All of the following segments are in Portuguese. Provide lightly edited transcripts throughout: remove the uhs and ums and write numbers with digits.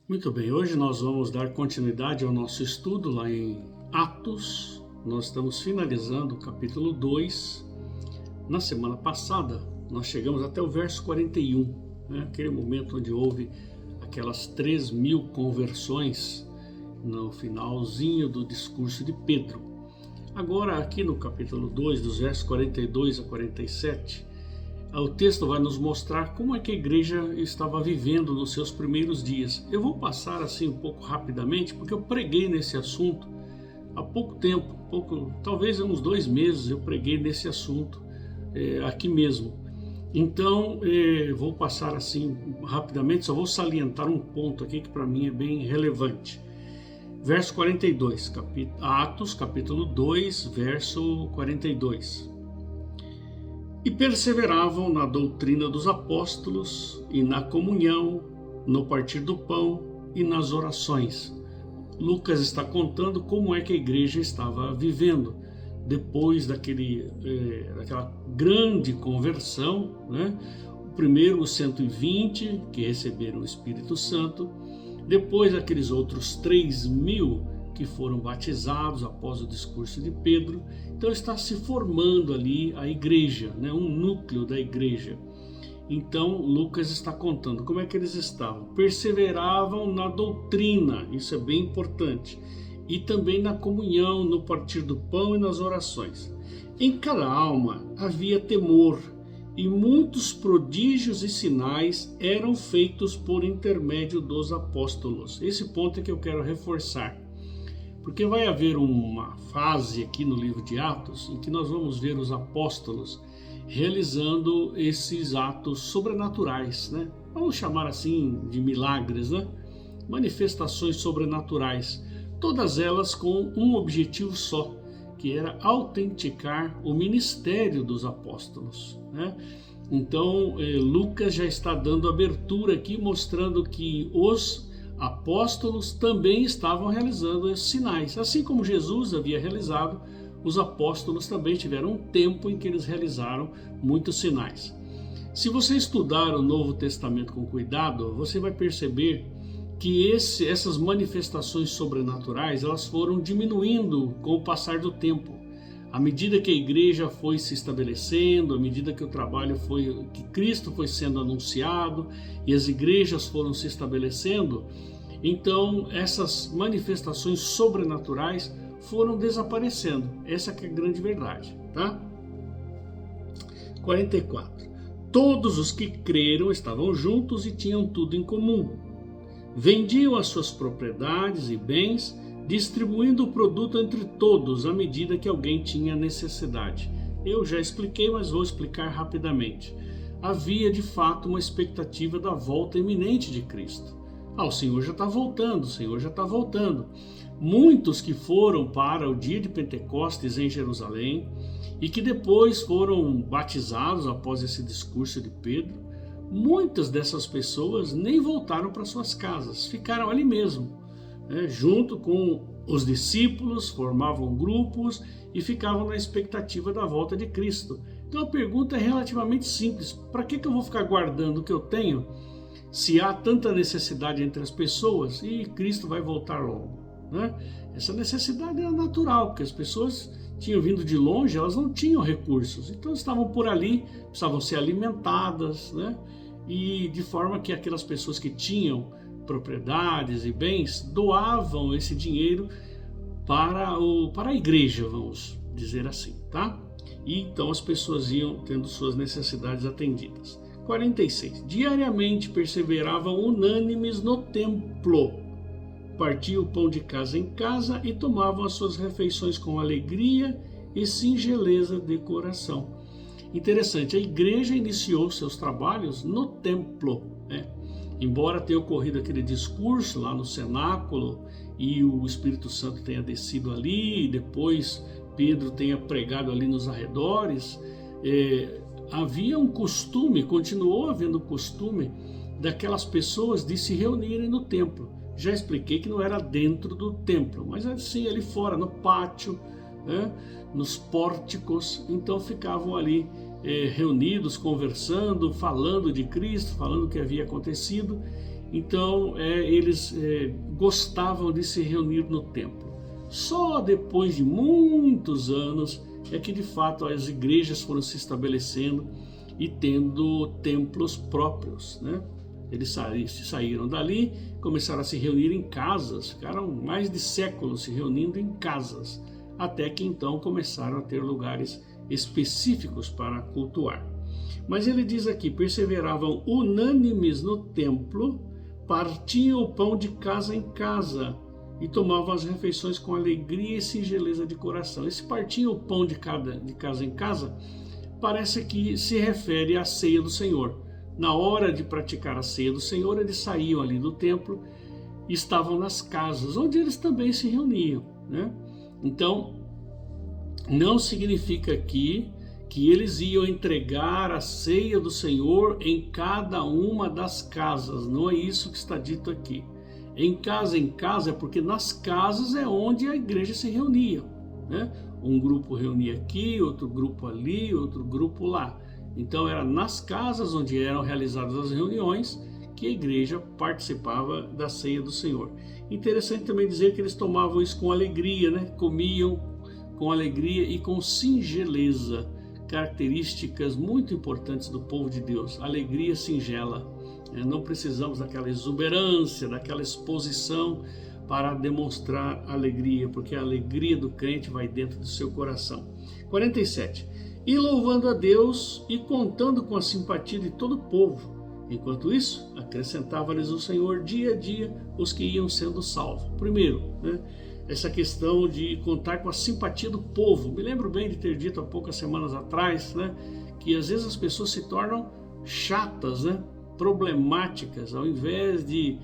Muito bem, hoje nós vamos dar continuidade ao nosso estudo lá em Atos. Nós estamos finalizando o capítulo 2. Na semana passada, nós chegamos até o verso 41, aquele momento onde houve aquelas 3.000 conversões no finalzinho do discurso de Pedro. Agora, aqui no capítulo 2, dos versos 42 a 47, o texto vai nos mostrar como é que a igreja estava vivendo nos seus primeiros dias. Eu vou passar assim um pouco rapidamente, porque eu preguei nesse assunto há pouco tempo, talvez há uns 2 meses eu preguei nesse assunto aqui mesmo. Então, vou passar assim rapidamente, só vou salientar um ponto aqui que para mim é bem relevante. Verso 42, Atos capítulo 2, verso 42. E perseveravam na doutrina dos apóstolos e na comunhão, no partir do pão e nas orações. Lucas está contando como é que a igreja estava vivendo depois daquela grande conversão, O primeiro, os 120 que receberam o Espírito Santo, depois aqueles outros 3.000 que foram batizados após o discurso de Pedro. Então está se formando ali a igreja, um núcleo da igreja. Então Lucas está contando como é que eles estavam. Perseveravam na doutrina, isso é bem importante, e também na comunhão, no partir do pão e nas orações. Em cada alma havia temor, e muitos prodígios e sinais eram feitos por intermédio dos apóstolos. Esse ponto é que eu quero reforçar. Porque vai haver uma fase aqui no livro de Atos em que nós vamos ver os apóstolos realizando esses atos sobrenaturais, Vamos chamar assim de milagres, Manifestações sobrenaturais, todas elas com um objetivo só, que era autenticar o ministério dos apóstolos, Então, Lucas já está dando abertura aqui, mostrando que os apóstolos também estavam realizando esses sinais. Assim como Jesus havia realizado, os apóstolos também tiveram um tempo em que eles realizaram muitos sinais. Se você estudar o Novo Testamento com cuidado, você vai perceber que essas manifestações sobrenaturais elas foram diminuindo com o passar do tempo. À medida que a igreja foi se estabelecendo, à medida que que Cristo foi sendo anunciado e as igrejas foram se estabelecendo, então essas manifestações sobrenaturais foram desaparecendo. Essa que é a grande verdade, 44. Todos os que creram estavam juntos e tinham tudo em comum. Vendiam as suas propriedades e bens, distribuindo o produto entre todos à medida que alguém tinha necessidade. Eu já expliquei, mas vou explicar rapidamente. Havia de fato uma expectativa da volta iminente de Cristo. O Senhor já está voltando, o Senhor já está voltando. Muitos que foram para o dia de Pentecostes em Jerusalém e que depois foram batizados após esse discurso de Pedro, muitas dessas pessoas nem voltaram para suas casas, ficaram ali mesmo. Junto com os discípulos, formavam grupos e ficavam na expectativa da volta de Cristo. Então a pergunta é relativamente simples: para que eu vou ficar guardando o que eu tenho se há tanta necessidade entre as pessoas e Cristo vai voltar logo? Essa necessidade era natural, porque as pessoas tinham vindo de longe, elas não tinham recursos, então estavam por ali, precisavam ser alimentadas, E de forma que aquelas pessoas que tinham propriedades e bens doavam esse dinheiro para a igreja, vamos dizer assim, E então as pessoas iam tendo suas necessidades atendidas. 46. Diariamente perseveravam unânimes no templo, partiam o pão de casa em casa e tomavam as suas refeições com alegria e singeleza de coração. Interessante, a igreja iniciou seus trabalhos no templo, Embora tenha ocorrido aquele discurso lá no cenáculo e o Espírito Santo tenha descido ali e depois Pedro tenha pregado ali nos arredores, havia um costume, continuou havendo costume daquelas pessoas de se reunirem no templo. Já expliquei que não era dentro do templo, mas assim ali fora, no pátio, nos pórticos, então ficavam ali reunidos, conversando, falando de Cristo, falando o que havia acontecido. Então eles gostavam de se reunir no templo. Só depois de muitos anos é que de fato as igrejas foram se estabelecendo e tendo templos próprios, né? Eles saíram dali, começaram a se reunir em casas, ficaram mais de séculos se reunindo em casas, até que então começaram a ter lugares específicos para cultuar. Mas ele diz aqui, perseveravam unânimes no templo, partiam o pão de casa em casa e tomavam as refeições com alegria e singeleza de coração. Esse partiam o pão de casa em casa parece que se refere à ceia do Senhor. Na hora de praticar a ceia do Senhor, eles saíam ali do templo e estavam nas casas, onde eles também se reuniam, né? Então, não significa aqui que eles iam entregar a ceia do Senhor em cada uma das casas. Não é isso que está dito aqui. Em casa é porque nas casas é onde a igreja se reunia, né? Um grupo reunia aqui, outro grupo ali, outro grupo lá. Então era nas casas onde eram realizadas as reuniões que a igreja participava da ceia do Senhor. Interessante também dizer que eles tomavam isso com alegria, né? Comiam com alegria e com singeleza, características muito importantes do povo de Deus. Alegria singela. Não precisamos daquela exuberância, daquela exposição para demonstrar alegria, porque a alegria do crente vai dentro do seu coração. 47. E louvando a Deus e contando com a simpatia de todo o povo. Enquanto isso, acrescentava-lhes o Senhor dia a dia os que iam sendo salvos. Primeiro, né, essa questão de contar com a simpatia do povo. Me lembro bem de ter dito há poucas semanas atrás, né, que às vezes as pessoas se tornam chatas, né, problemáticas, ao invés de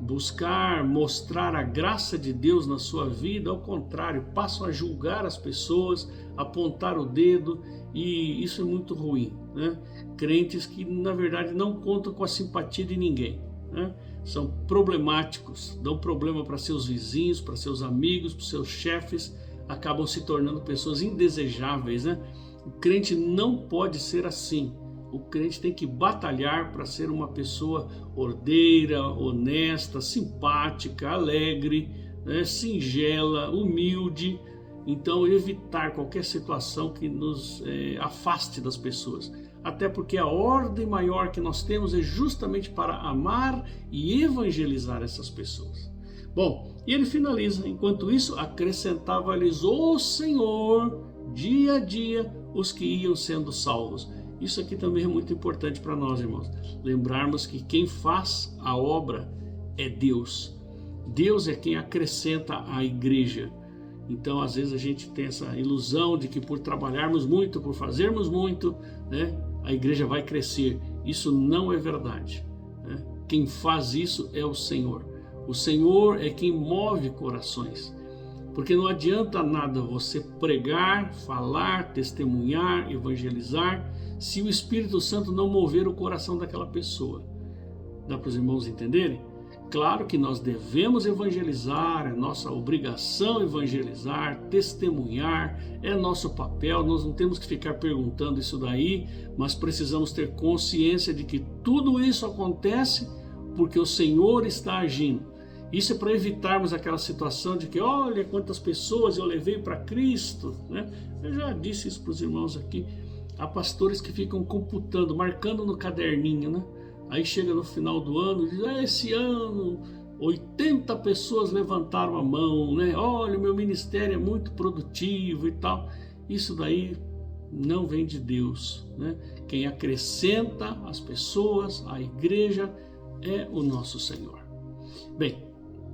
buscar mostrar a graça de Deus na sua vida, ao contrário, passam a julgar as pessoas, apontar o dedo, e isso é muito ruim, né? Crentes que na verdade não contam com a simpatia de ninguém, né? São problemáticos, dão problema para seus vizinhos, para seus amigos, para seus chefes, acabam se tornando pessoas indesejáveis, né? O crente não pode ser assim. O crente tem que batalhar para ser uma pessoa ordeira, honesta, simpática, alegre, né, singela, humilde. Então, evitar qualquer situação que nos afaste das pessoas. Até porque a ordem maior que nós temos é justamente para amar e evangelizar essas pessoas. Bom, e ele finaliza. Enquanto isso, acrescentava-lhes o Senhor, dia a dia, os que iam sendo salvos. Isso aqui também é muito importante para nós, irmãos. Lembrarmos que quem faz a obra é Deus. Deus é quem acrescenta à igreja. Então, às vezes a gente tem essa ilusão de que por trabalharmos muito, por fazermos muito, né, a igreja vai crescer. Isso não é verdade, né? Quem faz isso é o Senhor. O Senhor é quem move corações. Porque não adianta nada você pregar, falar, testemunhar, evangelizar, se o Espírito Santo não mover o coração daquela pessoa. Dá para os irmãos entenderem? Claro que nós devemos evangelizar, é nossa obrigação evangelizar, testemunhar, é nosso papel, nós não temos que ficar perguntando isso daí, mas precisamos ter consciência de que tudo isso acontece porque o Senhor está agindo. Isso é para evitarmos aquela situação de que, olha quantas pessoas eu levei para Cristo, né? Eu já disse isso para os irmãos aqui. Há pastores que ficam computando, marcando no caderninho, né? Aí chega no final do ano e diz, esse ano 80 pessoas levantaram a mão, né? Olha, o meu ministério é muito produtivo e tal. Isso daí não vem de Deus, né? Quem acrescenta as pessoas à igreja é o nosso Senhor. Bem,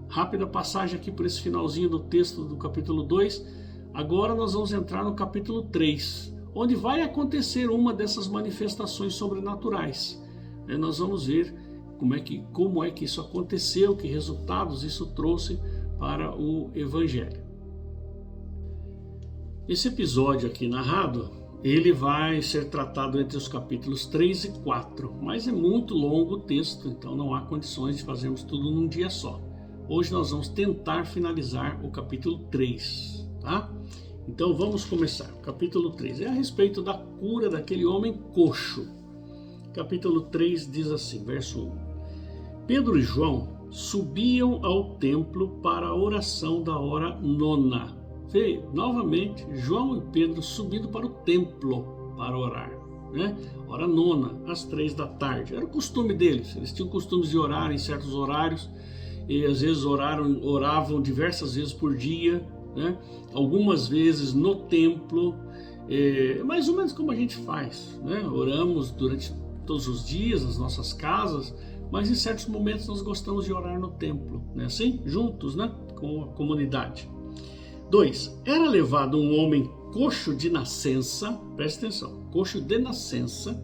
rápida passagem aqui por esse finalzinho do texto do capítulo 2. Agora nós vamos entrar no capítulo 3, onde vai acontecer uma dessas manifestações sobrenaturais. Nós vamos ver como é que isso aconteceu, que resultados isso trouxe para o Evangelho. Esse episódio aqui narrado, ele vai ser tratado entre os capítulos 3 e 4, mas é muito longo o texto, então não há condições de fazermos tudo num dia só. Hoje nós vamos tentar finalizar o capítulo 3, tá? Então vamos começar. O capítulo 3 é a respeito da cura daquele homem coxo. Capítulo 3 diz assim, verso 1. Pedro e João subiam ao templo para a oração da hora nona. Veio novamente João e Pedro subindo para o templo para orar, né? Hora nona, às 3 da tarde. Era o costume deles. Eles tinham costumes de orar em certos horários e às vezes oravam diversas vezes por dia, né? Algumas vezes no templo, mais ou menos como a gente faz, né? Oramos durante todos os dias nas nossas casas, mas em certos momentos nós gostamos de orar no templo, né? Assim, juntos, né? Com a comunidade. 2. Era levado um homem coxo de nascença, presta atenção, coxo de nascença,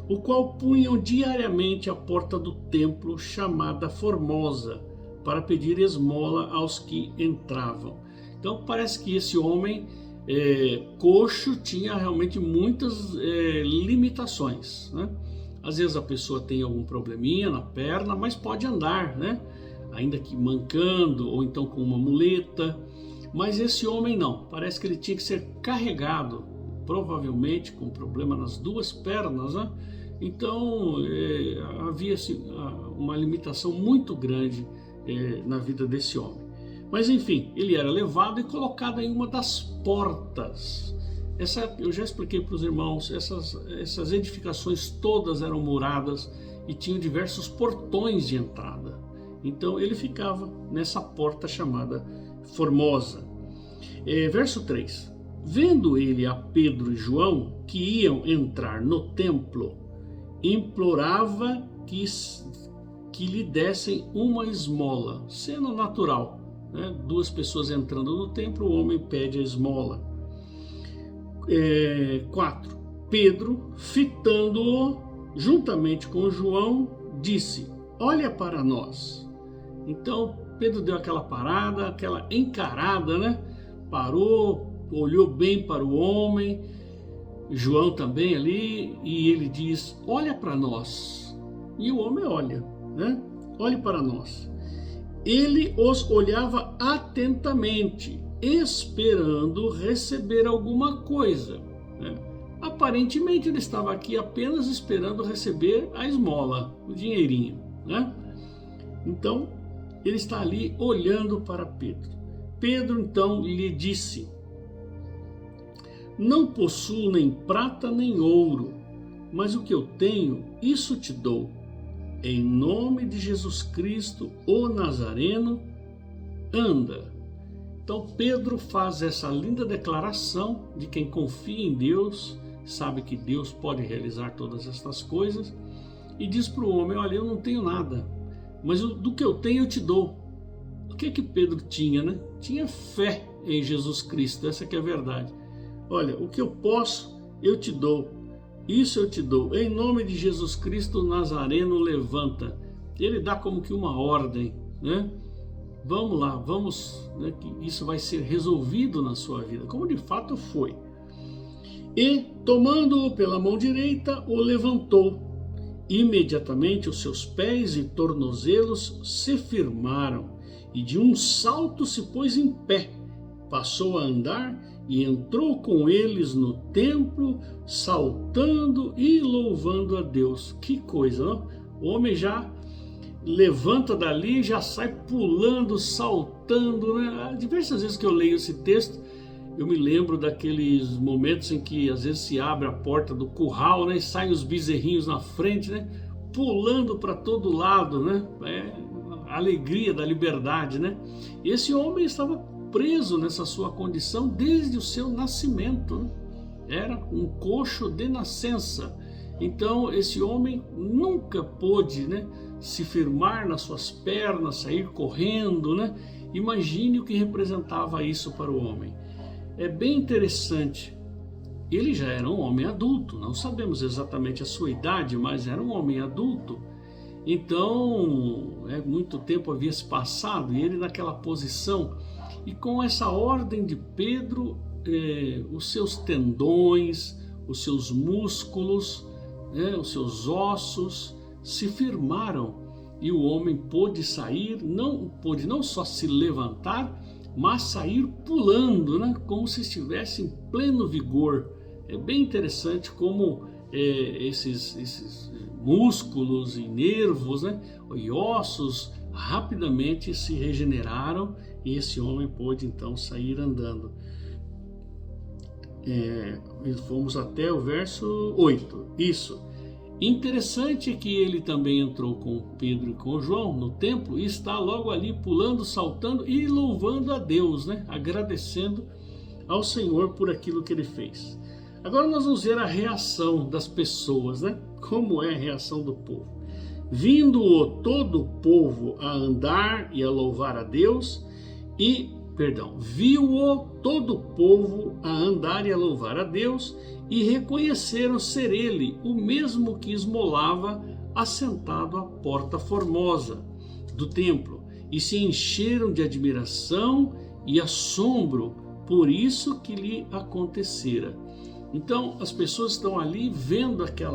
o qual punham diariamente à porta do templo chamada Formosa, para pedir esmola aos que entravam. Então parece que esse homem coxo tinha realmente muitas limitações, né? Às vezes a pessoa tem algum probleminha na perna, mas pode andar, né? Ainda que mancando ou então com uma muleta. Mas esse homem não, parece que ele tinha que ser carregado, provavelmente com problema nas duas pernas, né? Então havia assim, uma limitação muito grande na vida desse homem. Mas enfim, ele era levado e colocado em uma das portas. Eu já expliquei para os irmãos, essas edificações todas eram muradas e tinham diversos portões de entrada. Então ele ficava nessa porta chamada Formosa. Verso 3. Vendo ele a Pedro e João que iam entrar no templo, implorava que lhe dessem uma esmola, sendo natural, né? Duas pessoas entrando no templo, o homem pede a esmola. 4. Pedro, fitando-o juntamente com João, disse: olha para nós. Então Pedro deu aquela parada, aquela encarada, né? Parou, olhou bem para o homem, João também ali, e ele diz: olha para nós. E o homem olha, né? Olhe para nós. Ele os olhava atentamente, esperando receber alguma coisa, né? Aparentemente ele estava aqui apenas esperando receber a esmola, o dinheirinho, né? Então ele está ali olhando para Pedro. Pedro então lhe disse: não possuo nem prata nem ouro, mas o que eu tenho, isso te dou. Em nome de Jesus Cristo, o Nazareno, anda. Então Pedro faz essa linda declaração de quem confia em Deus, sabe que Deus pode realizar todas estas coisas, e diz para o homem: olha, eu não tenho nada, mas do que eu tenho eu te dou. O que Pedro tinha, né? Tinha fé em Jesus Cristo, essa que é a verdade. Olha, o que eu posso, eu te dou. Isso eu te dou. Em nome de Jesus Cristo Nazareno, levanta. Ele dá como que uma ordem, né? Vamos lá, vamos, né, que isso vai ser resolvido na sua vida, como de fato foi. E, tomando-o pela mão direita, o levantou. Imediatamente os seus pés e tornozelos se firmaram, e de um salto se pôs em pé, passou a andar e entrou com eles no templo, saltando e louvando a Deus. Que coisa, não? O homem já levanta dali, já sai pulando, saltando, né? Diversas vezes que eu leio esse texto, eu me lembro daqueles momentos em que às vezes se abre a porta do curral, né? E saem os bezerrinhos na frente, né? Pulando para todo lado, né? A alegria da liberdade, né? Esse homem estava preso nessa sua condição desde o seu nascimento, né? Era um coxo de nascença. Então esse homem nunca pôde, né, se firmar nas suas pernas, sair correndo, né? Imagine o que representava isso para o homem. É bem interessante. Ele já era um homem adulto, não sabemos exatamente a sua idade, mas era um homem adulto. Então, muito tempo havia se passado e ele naquela posição. E com essa ordem de Pedro, os seus tendões, os seus músculos, os seus ossos se firmaram e o homem pôde sair, pôde não só se levantar, mas sair pulando, né? Como se estivesse em pleno vigor. É bem interessante como esses músculos e nervos, né, e ossos rapidamente se regeneraram e esse homem pôde então sair andando. Fomos até o verso 8. Isso. Interessante que ele também entrou com Pedro e com João no templo e está logo ali pulando, saltando e louvando a Deus, né? Agradecendo ao Senhor por aquilo que ele fez. Agora nós vamos ver a reação das pessoas, né? Como é a reação do povo. Vindo todo o povo a andar e a louvar a Deus viu-o todo o povo a andar e a louvar a Deus e reconheceram ser ele o mesmo que esmolava assentado à porta formosa do templo e se encheram de admiração e assombro por isso que lhe acontecera. Então as pessoas estão ali vendo aquele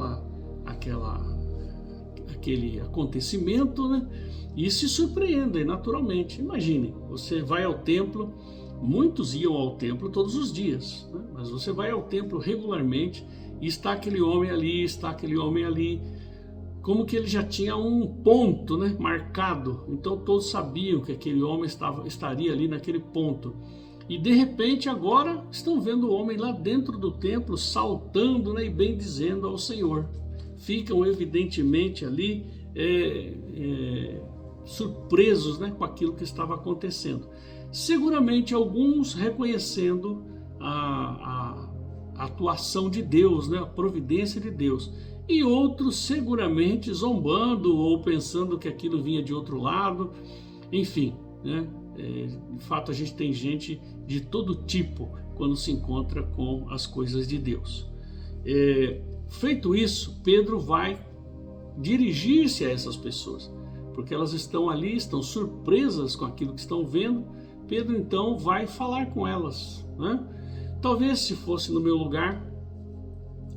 acontecimento, né? E se surpreendem naturalmente. Imagine, você vai ao templo, muitos iam ao templo todos os dias, né? Mas você vai ao templo regularmente e está aquele homem ali, como que ele já tinha um ponto, né, marcado. Então todos sabiam que aquele homem estaria ali naquele ponto. E de repente agora estão vendo o homem lá dentro do templo saltando, né, e bendizendo ao Senhor. Ficam evidentemente ali surpresos, né, com aquilo que estava acontecendo. Seguramente alguns reconhecendo a atuação de Deus, né, a providência de Deus, e outros seguramente zombando ou pensando que aquilo vinha de outro lado. Enfim, né, de fato a gente tem gente de todo tipo quando se encontra com as coisas de Deus. Feito isso, Pedro vai dirigir-se a essas pessoas, porque elas estão ali, estão surpresas com aquilo que estão vendo. Pedro então vai falar com elas, né? Talvez se fosse no meu lugar,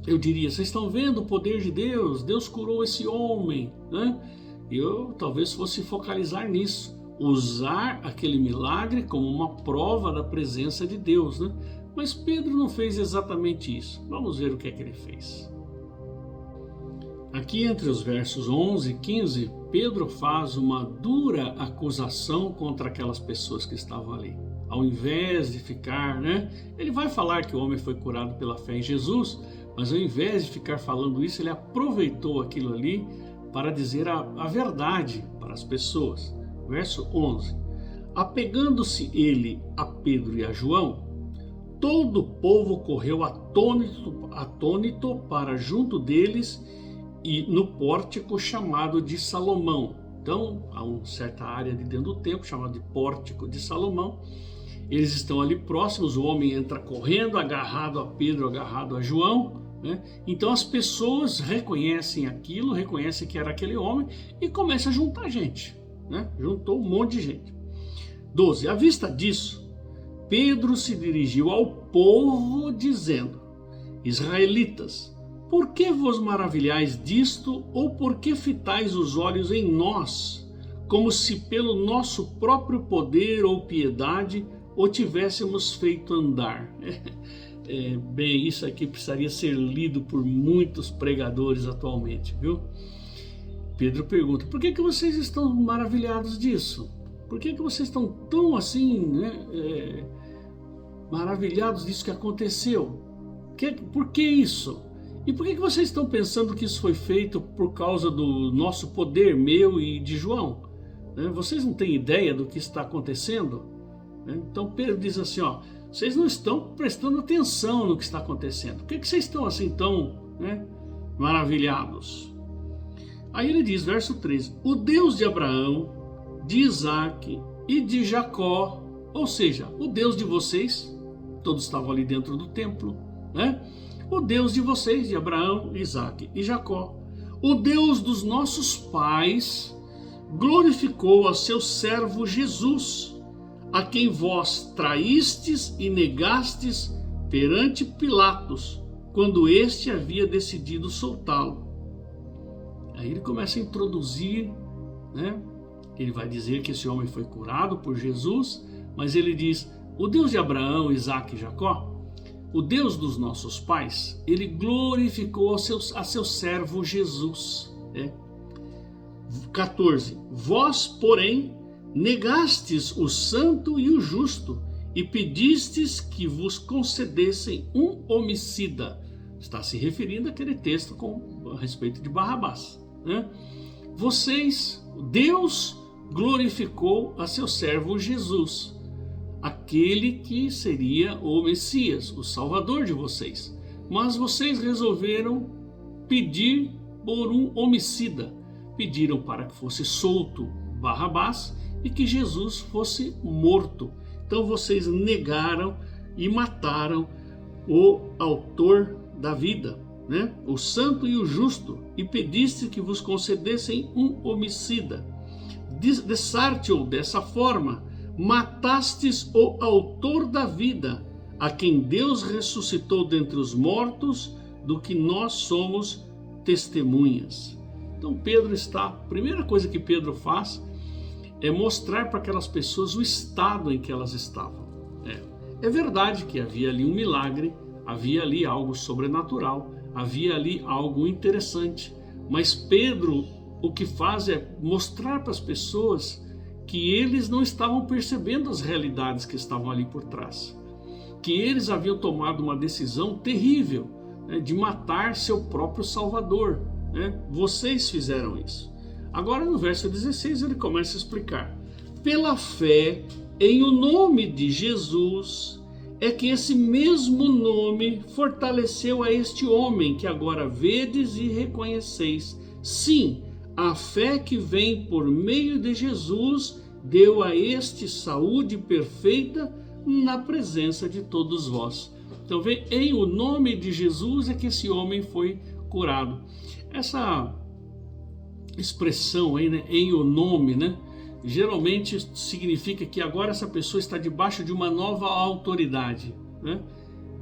eu diria: vocês estão vendo o poder de Deus? Deus curou esse homem, né? Eu talvez fosse focalizar nisso, usar aquele milagre como uma prova da presença de Deus, né? Mas Pedro não fez exatamente isso. Vamos ver o que é que ele fez. Aqui entre os versos 11 e 15, Pedro faz uma dura acusação contra aquelas pessoas que estavam ali. Ao invés de ficar, né? Ele vai falar que o homem foi curado pela fé em Jesus, mas ao invés de ficar falando isso, ele aproveitou aquilo ali para dizer a verdade para as pessoas. Verso 11. Apegando-se ele a Pedro e a João, todo o povo correu atônito para junto deles e no pórtico chamado de Salomão. Então, há uma certa área de dentro do templo chamada de pórtico de Salomão. Eles estão ali próximos, o homem entra correndo, agarrado a Pedro, agarrado a João, né? Então as pessoas reconhecem aquilo, reconhecem que era aquele homem e começam a juntar gente, né? Juntou um monte de gente. 12. À vista disso, Pedro se dirigiu ao povo dizendo: Israelitas, por que vos maravilhais disto, ou por que fitais os olhos em nós, como se pelo nosso próprio poder ou piedade o tivéssemos feito andar? Bem, isso aqui precisaria ser lido por muitos pregadores atualmente, viu? Pedro pergunta: por que vocês estão maravilhados disso? Por que vocês estão tão assim, né, maravilhados disso que aconteceu? Por que isso? E por que vocês estão pensando que isso foi feito por causa do nosso poder, meu e de João? Vocês não têm ideia do que está acontecendo? Então Pedro diz assim, vocês não estão prestando atenção no que está acontecendo. Por que vocês estão assim tão, né, maravilhados? Aí ele diz, verso 13, o Deus de Abraão, de Isaac e de Jacó, ou seja, o Deus de vocês, todos estavam ali dentro do templo, né? O Deus de vocês, de Abraão, Isaac e Jacó, o Deus dos nossos pais, glorificou a seu servo Jesus, a quem vós traístes e negastes perante Pilatos, quando este havia decidido soltá-lo. Aí ele começa a introduzir, né? Ele vai dizer que esse homem foi curado por Jesus, mas ele diz, o Deus de Abraão, Isaac e Jacó, o Deus dos nossos pais, ele glorificou a seu servo Jesus. 14. Vós, porém, negastes o santo e o justo e pedistes que vos concedessem um homicida. Está se referindo àquele texto a respeito de Barrabás, né? Deus glorificou a seu servo Jesus, aquele que seria o Messias, o Salvador de vocês. Mas vocês resolveram pedir por um homicida. Pediram para que fosse solto Barrabás e que Jesus fosse morto. Então vocês negaram e mataram o autor da vida, né? O santo e o justo, e pediste que vos concedessem um homicida. Dessarte-o dessa forma, matastes o autor da vida, a quem Deus ressuscitou dentre os mortos, do que nós somos testemunhas. Então a primeira coisa que Pedro faz é mostrar para aquelas pessoas o estado em que elas estavam. É verdade que havia ali um milagre, havia ali algo sobrenatural, havia ali algo interessante, mas Pedro o que faz é mostrar para as pessoas que eles não estavam percebendo as realidades que estavam ali por trás, que eles haviam tomado uma decisão terrível, né, de matar seu próprio Salvador, né? Vocês fizeram isso. Agora no verso 16 ele começa a explicar: pela fé em o nome de Jesus é que esse mesmo nome fortaleceu a este homem que agora vedes e reconheceis. Sim, a fé que vem por meio de Jesus deu a este saúde perfeita na presença de todos vós. Então, em o nome de Jesus é que esse homem foi curado. Essa expressão aí, né, em o nome, né, geralmente significa que agora essa pessoa está debaixo de uma nova autoridade, né,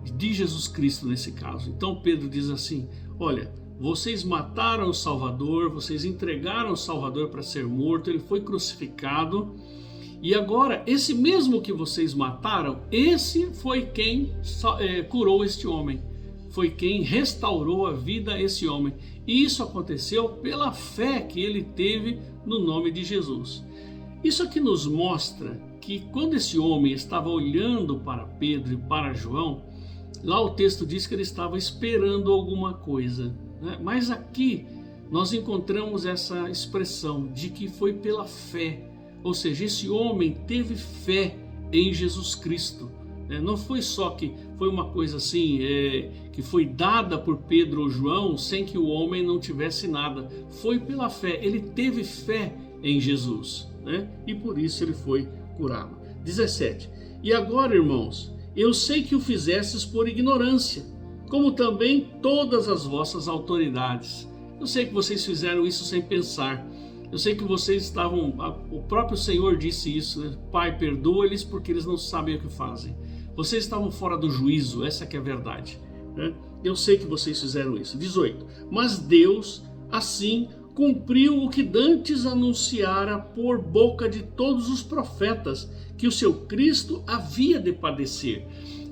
de Jesus Cristo nesse caso. Então Pedro diz assim: olha, vocês mataram o Salvador, vocês entregaram o Salvador para ser morto, ele foi crucificado, e agora esse mesmo que vocês mataram, esse foi quem curou este homem, foi quem restaurou a vida a esse homem. E isso aconteceu pela fé que ele teve no nome de Jesus. Isso aqui nos mostra que quando esse homem estava olhando para Pedro e para João, lá o texto diz que ele estava esperando alguma coisa, né? Mas aqui nós encontramos essa expressão de que foi pela fé, ou seja, esse homem teve fé em Jesus Cristo. Não foi só que foi uma coisa assim, que foi dada por Pedro ou João sem que o homem não tivesse nada. Foi pela fé, ele teve fé em Jesus, né? E por isso ele foi curado. 17. E agora, irmãos, eu sei que o fizestes por ignorância, como também todas as vossas autoridades. Eu sei que vocês fizeram isso sem pensar. Eu sei que vocês estavam... O próprio Senhor disse isso, né? Pai, perdoa-lhes porque eles não sabem o que fazem. Vocês estavam fora do juízo, essa que é a verdade, né? Eu sei que vocês fizeram isso. 18. Mas Deus, assim, cumpriu o que dantes anunciara por boca de todos os profetas, que o seu Cristo havia de padecer.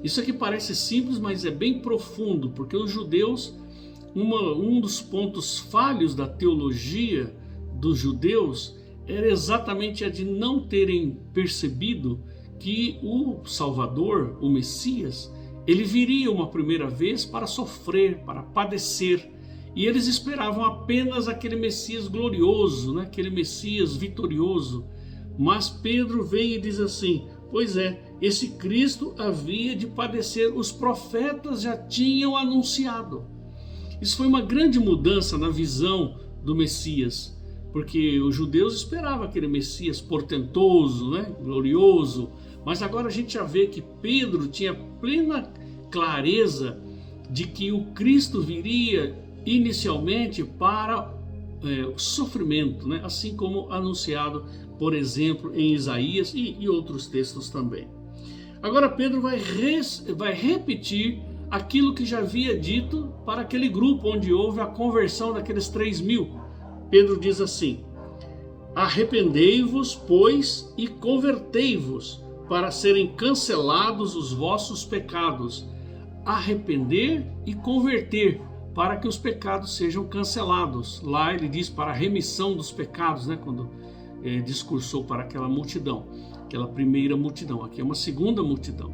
Isso aqui parece simples, mas é bem profundo, porque os judeus, um dos pontos falhos da teologia dos judeus era exatamente a de não terem percebido que o Salvador, o Messias, ele viria uma primeira vez para sofrer, para padecer. E eles esperavam apenas aquele Messias glorioso, né? Aquele Messias vitorioso. Mas Pedro vem e diz assim: pois é, esse Cristo havia de padecer, os profetas já tinham anunciado. Isso foi uma grande mudança na visão do Messias, porque os judeus esperavam aquele Messias portentoso, né? Glorioso. Mas agora a gente já vê que Pedro tinha plena clareza de que o Cristo viria inicialmente para o sofrimento, né? Assim como anunciado, por exemplo, em Isaías e outros textos também. Agora Pedro vai repetir aquilo que já havia dito para aquele grupo onde houve a conversão daqueles 3.000. Pedro diz assim: arrependei-vos, pois, e convertei-vos, para serem cancelados os vossos pecados. Arrepender e converter. para que os pecados sejam cancelados. Lá ele diz para a remissão dos pecados, né, quando discursou para aquela multidão, aquela primeira multidão. Aqui é uma segunda multidão.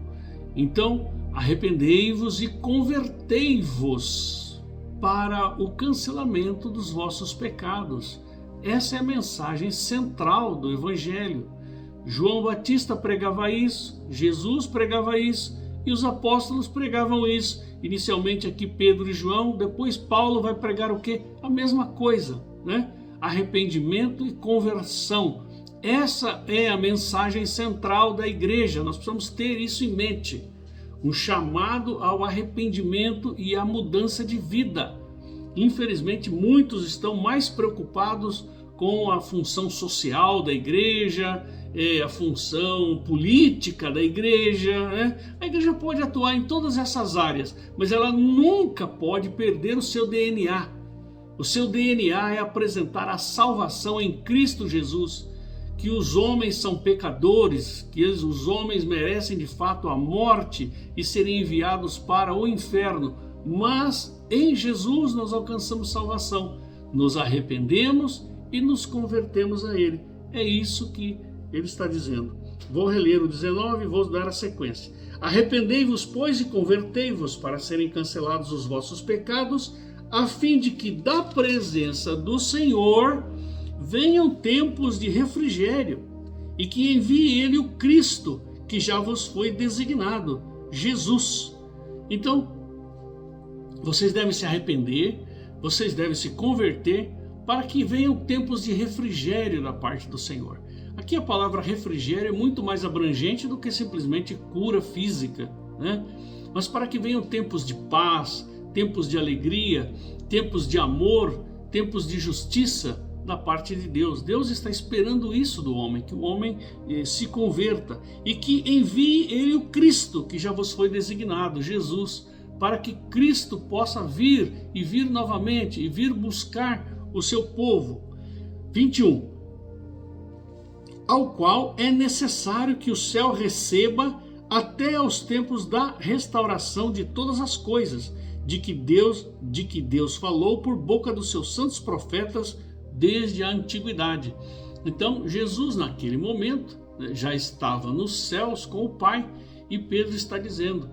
Então, arrependei-vos e convertei-vos para o cancelamento dos vossos pecados. Essa é a mensagem central do Evangelho. João Batista pregava isso, Jesus pregava isso e os apóstolos pregavam isso. Inicialmente aqui Pedro e João, depois Paulo vai pregar o quê? A mesma coisa, né? Arrependimento e conversão. Essa é a mensagem central da igreja. Nós precisamos ter isso em mente. Um chamado ao arrependimento e à mudança de vida. Infelizmente, muitos estão mais preocupados com a função social da igreja, a função política da igreja, né? A igreja pode atuar em todas essas áreas, mas ela nunca pode perder o seu DNA. O seu DNA é apresentar a salvação em Cristo Jesus, que os homens são pecadores, que os homens merecem de fato a morte e serem enviados para o inferno, mas em Jesus nós alcançamos salvação, nos arrependemos e nos convertemos a Ele. É isso que ele está dizendo. Vou reler o 19 e vou dar a sequência. Arrependei-vos, pois, e convertei-vos para serem cancelados os vossos pecados, a fim de que da presença do Senhor venham tempos de refrigério, e que envie Ele o Cristo, que já vos foi designado, Jesus. Então, vocês devem se arrepender, vocês devem se converter, para que venham tempos de refrigério da parte do Senhor. Aqui a palavra refrigério é muito mais abrangente do que simplesmente cura física, né? Mas para que venham tempos de paz, tempos de alegria, tempos de amor, tempos de justiça da parte de Deus. Deus está esperando isso do homem, que o homem se converta e que envie Ele o Cristo, que já vos foi designado, Jesus, para que Cristo possa vir e vir novamente e vir buscar o seu povo. 21. Ao qual é necessário que o céu receba até aos tempos da restauração de todas as coisas, de que Deus falou por boca dos seus santos profetas desde a antiguidade. Então, Jesus naquele momento, né, já estava nos céus com o Pai, e Pedro está dizendo: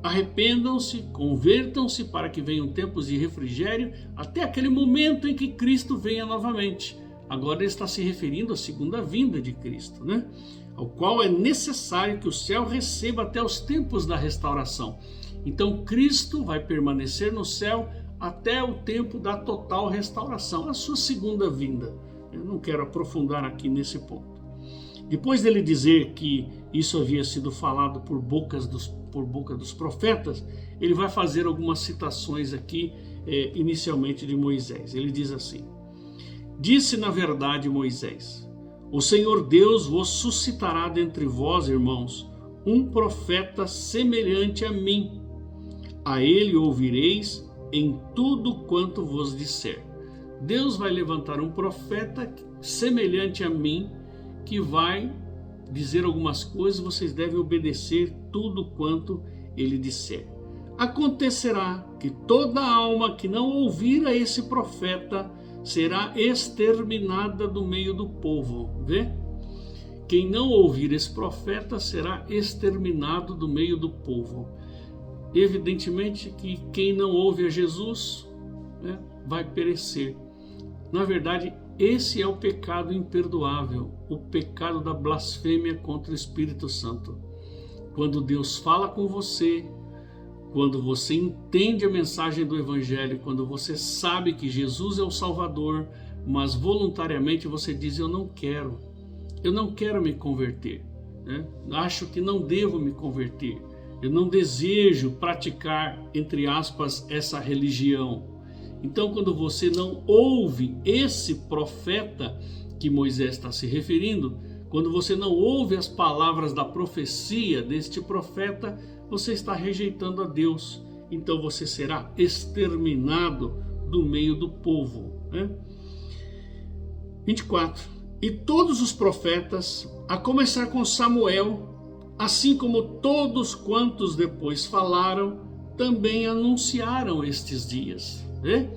arrependam-se, convertam-se para que venham tempos de refrigério até aquele momento em que Cristo venha novamente. Agora ele está se referindo à segunda vinda de Cristo, né? Ao qual é necessário que o céu receba até os tempos da restauração. Então Cristo vai permanecer no céu até o tempo da total restauração, a sua segunda vinda. Eu não quero aprofundar aqui nesse ponto. Depois dele dizer que isso havia sido falado por boca dos profetas, ele vai fazer algumas citações aqui, inicialmente de Moisés. Ele diz assim: disse na verdade Moisés: o Senhor Deus vos suscitará dentre vós, irmãos, um profeta semelhante a mim. A ele ouvireis em tudo quanto vos disser. Deus vai levantar um profeta semelhante a mim, que vai dizer algumas coisas, vocês devem obedecer tudo quanto ele disser. Acontecerá que toda alma que não ouvir a esse profeta será exterminada do meio do povo. Vê? Quem não ouvir esse profeta será exterminado do meio do povo. Evidentemente que quem não ouve a Jesus, né, vai perecer. Na verdade, esse é o pecado imperdoável, o pecado da blasfêmia contra o Espírito Santo. Quando Deus fala com você, quando você entende a mensagem do Evangelho, quando você sabe que Jesus é o Salvador, mas voluntariamente você diz: eu não quero me converter, né? Acho que não devo me converter, eu não desejo praticar, entre aspas, essa religião. Então, quando você não ouve esse profeta que Moisés está se referindo, quando você não ouve as palavras da profecia deste profeta, você está rejeitando a Deus. Então você será exterminado do meio do povo, né? 24. E todos os profetas, a começar com Samuel, assim como todos quantos depois falaram, também anunciaram estes dias. Né?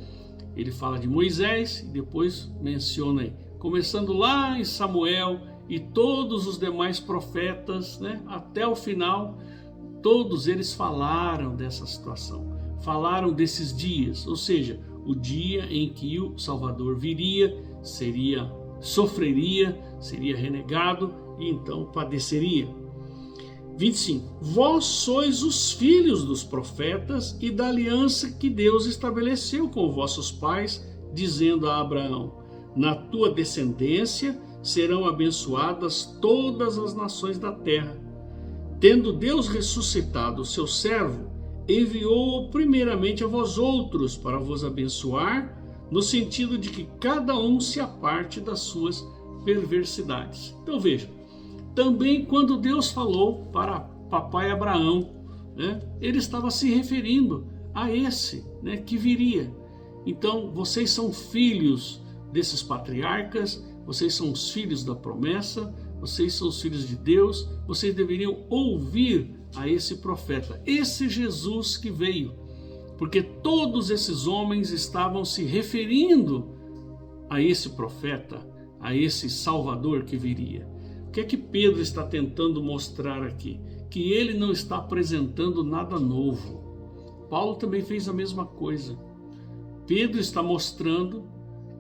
Ele fala de Moisés e depois menciona aí, começando lá em Samuel e todos os demais profetas, né? Até o final, todos eles falaram dessa situação, falaram desses dias, ou seja, o dia em que o Salvador viria, sofreria, seria renegado e então padeceria. 25. Vós sois os filhos dos profetas e da aliança que Deus estabeleceu com vossos pais, dizendo a Abraão: na tua descendência serão abençoadas todas as nações da terra. Tendo Deus ressuscitado o seu servo, enviou-o primeiramente a vós outros para vos abençoar, no sentido de que cada um se aparte das suas perversidades. Então veja, também quando Deus falou para papai Abraão, né, ele estava se referindo a esse, né, que viria. Então vocês são filhos desses patriarcas, vocês são os filhos da promessa, vocês são os filhos de Deus, vocês deveriam ouvir a esse profeta, esse Jesus que veio, porque todos esses homens estavam se referindo a esse profeta, a esse Salvador que viria. O que é que Pedro está tentando mostrar aqui? Que ele não está apresentando nada novo. Paulo também fez a mesma coisa. Pedro está mostrando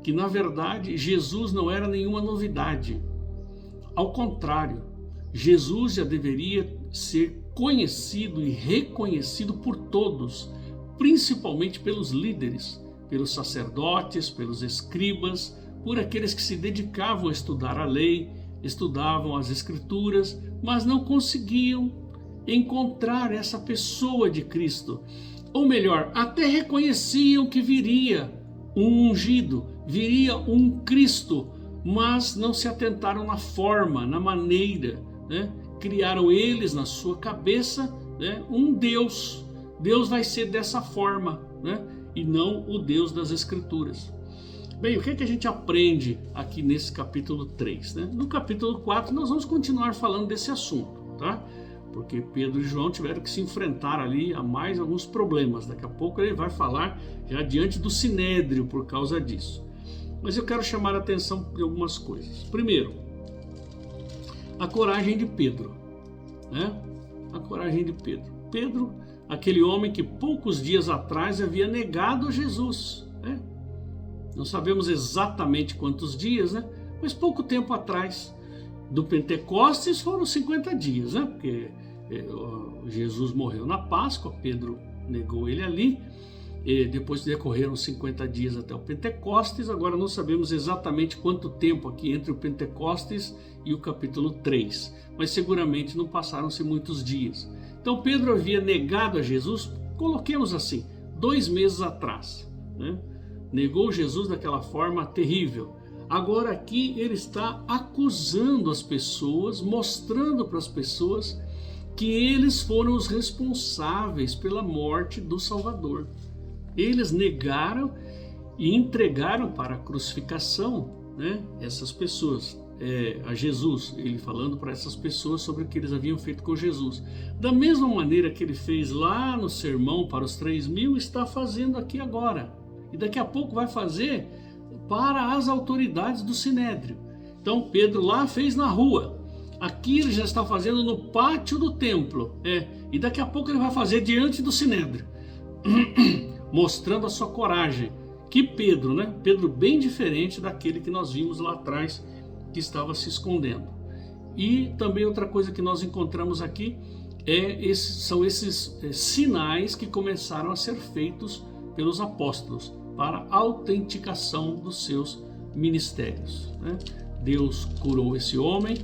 que, na verdade, Jesus não era nenhuma novidade. Ao contrário, Jesus já deveria ser conhecido e reconhecido por todos, principalmente pelos líderes, pelos sacerdotes, pelos escribas, por aqueles que se dedicavam a estudar a lei, estudavam as escrituras, mas não conseguiam encontrar essa pessoa de Cristo. Ou melhor, até reconheciam que viria um ungido, viria um Cristo, mas não se atentaram na forma, na maneira, né? Criaram eles na sua cabeça, né, um Deus. Deus vai ser dessa forma, né? E não o Deus das Escrituras. Bem, o que é que a gente aprende aqui nesse capítulo 3? Né? No capítulo 4 nós vamos continuar falando desse assunto, tá? Porque Pedro e João tiveram que se enfrentar ali a mais alguns problemas. Daqui a pouco ele vai falar já diante do Sinédrio por causa disso. Mas eu quero chamar a atenção de algumas coisas. Primeiro, a coragem de Pedro, né? A coragem de Pedro. Pedro, aquele homem que poucos dias atrás havia negado Jesus, né? Não sabemos exatamente quantos dias, né? Mas pouco tempo atrás. Do Pentecostes foram 50 dias, né? Porque Jesus morreu na Páscoa, Pedro negou ele ali. E depois decorreram 50 dias até o Pentecostes. Agora não sabemos exatamente quanto tempo aqui entre o Pentecostes e o capítulo 3. Mas seguramente não passaram-se muitos dias. Então Pedro havia negado a Jesus, coloquemos assim, 2 meses atrás, né? Negou Jesus daquela forma terrível. Agora aqui ele está acusando as pessoas, mostrando para as pessoas que eles foram os responsáveis pela morte do Salvador. Eles negaram e entregaram para a crucificação, né, essas pessoas, a Jesus, ele falando para essas pessoas sobre o que eles haviam feito com Jesus. Da mesma maneira que ele fez lá no sermão para os 3.000, está fazendo aqui agora. E daqui a pouco vai fazer para as autoridades do Sinédrio. Então Pedro lá fez na rua, aqui ele já está fazendo no pátio do templo, e daqui a pouco ele vai fazer diante do Sinédrio, mostrando a sua coragem. Que Pedro, né? Pedro bem diferente daquele que nós vimos lá atrás, que estava se escondendo. E também outra coisa que nós encontramos aqui são esses sinais que começaram a ser feitos pelos apóstolos para a autenticação dos seus ministérios, né? Deus curou esse homem,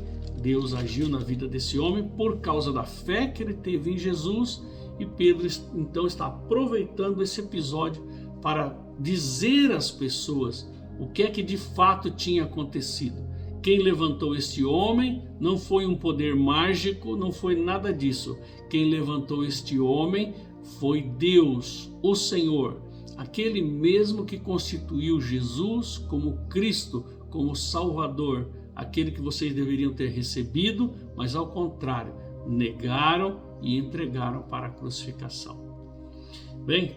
Deus agiu na vida desse homem por causa da fé que ele teve em Jesus, e Pedro então está aproveitando esse episódio para dizer às pessoas o que é que de fato tinha acontecido. Quem levantou este homem não foi um poder mágico, não foi nada disso. Quem levantou este homem foi Deus, o Senhor, aquele mesmo que constituiu Jesus como Cristo, como Salvador, aquele que vocês deveriam ter recebido, mas ao contrário, negaram e entregaram para a crucificação. Bem,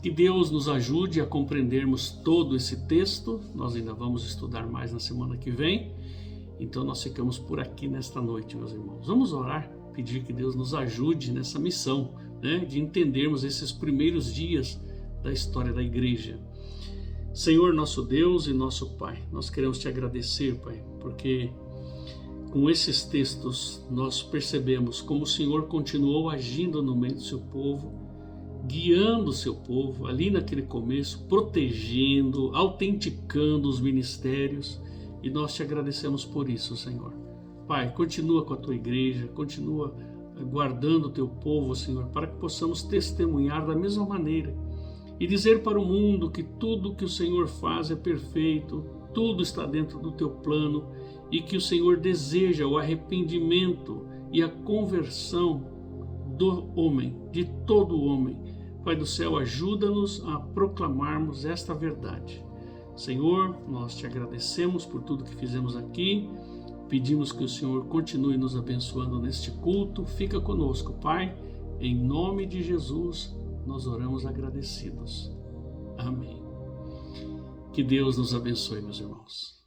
que Deus nos ajude a compreendermos todo esse texto. Nós ainda vamos estudar mais na semana que vem. Então nós ficamos por aqui nesta noite, meus irmãos. Vamos orar, pedir que Deus nos ajude nessa missão, de entendermos esses primeiros dias da história da igreja. Senhor, nosso Deus e nosso Pai, nós queremos te agradecer, Pai, porque com esses textos nós percebemos como o Senhor continuou agindo no meio do seu povo, guiando o seu povo ali naquele começo, protegendo, autenticando os ministérios, e nós te agradecemos por isso, Senhor. Pai, continua com a tua igreja, continua guardando o teu povo, Senhor, para que possamos testemunhar da mesma maneira e dizer para o mundo que tudo que o Senhor faz é perfeito, tudo está dentro do teu plano e que o Senhor deseja o arrependimento e a conversão do homem, de todo homem. Pai do céu, ajuda-nos a proclamarmos esta verdade. Senhor, nós te agradecemos por tudo que fizemos aqui, pedimos que o Senhor continue nos abençoando neste culto. Fica conosco, Pai, em nome de Jesus, nós oramos agradecidos. Amém. Que Deus nos abençoe, meus irmãos.